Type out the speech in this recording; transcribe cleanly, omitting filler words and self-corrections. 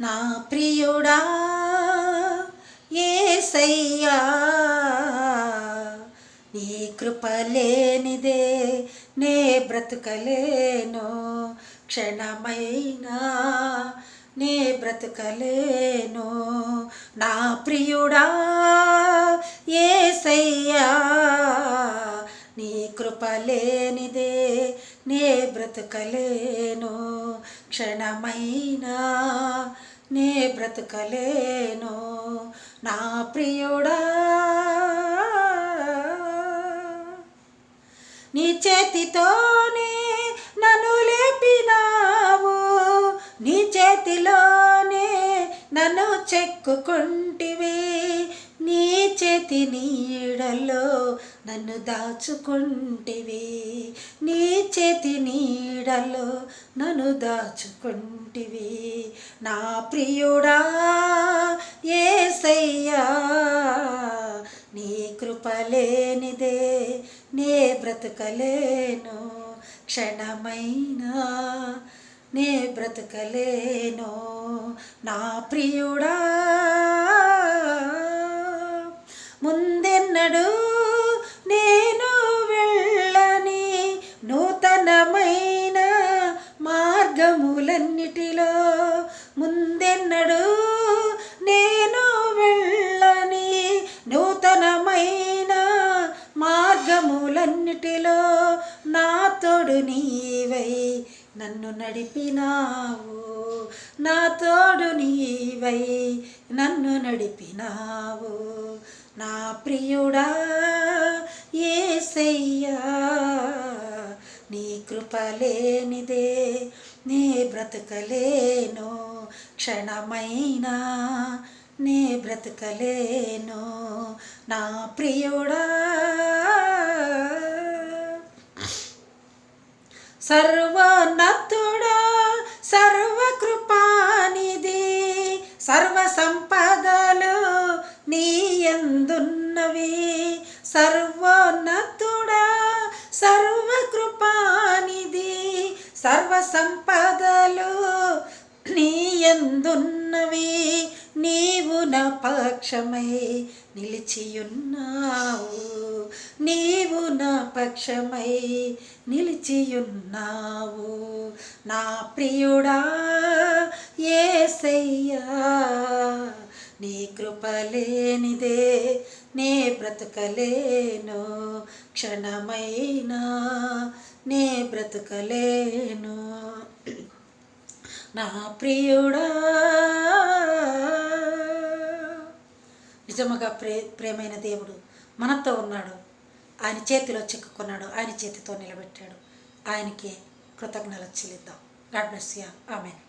నా ప్రియుడా యేసయ్యా, నీ కృప లేనిదే నే బ్రతుకలేను, క్షణమైనా నే బ్రతుకలేను. నా ప్రియుడా యేసయ్యా, నీ కృప లేనిదే నే బ్రతుకలేను, క్షణమైనా నే బ్రతుకలేను. నా ప్రియుడా నీ చేతితోనే నన్ను లేపినావు, నీ చేతిలోనే నన్ను చెక్కుకుంటివి, నీ చేతి నీడలో నన్ను దాచుకుంటివి, నీ చేతి నీడలో నన్ను దాచుకుంటివి. నా ప్రియుడా యేసయ్యా, నీ కృప లేనిదే నే బ్రతుకలేను, క్షణమైనా నే బ్రతుకలేను. నా ప్రియుడా ముందెన్నడు నేను వెళ్ళని నూతనమైన మార్గములన్నిటిలో, ముందెన్నడు నేను వెళ్ళని నూతనమైన మార్గములన్నిటిలో నా తోడు నీవై నన్ను నడిపినావు, నా తోడు నీవై నన్ను నడిపినావు. నా ప్రియుడా యేసయ్యా, నీ కృప లేనిదే నే బ్రతుకలేను, క్షణమైనా నే బ్రతుకలేను. నా ప్రియుడా సర్వోన్నతుడా సర్వకృపానిధి, సర్వ సంపదలు నీ యందున్నవి, సర్వోన్నతుడా సర్వకృపానిధి, సర్వ సంపదలు నీ యందున్నవి. నీవు నా పక్షమై నిలిచియున్నావు, నీవు నా పక్షమై నిలిచియున్నావు. నా ప్రియుడా యేసయ్యా, నీ కృప లేనిదే నే బ్రతుకలేను, క్షణమైనా నే బ్రతుకలేను. నా ప్రియుడా నిజముగా ప్రేమైన దేవుడు మనతో ఉన్నాడు, ఆయన చేతిలో చిక్కుకున్నాడు, ఆయన చేతితో నిలబెట్టాడు. ఆయనకి కృతజ్ఞతలు చెల్లిద్దాం. God bless you. ఆమేన్.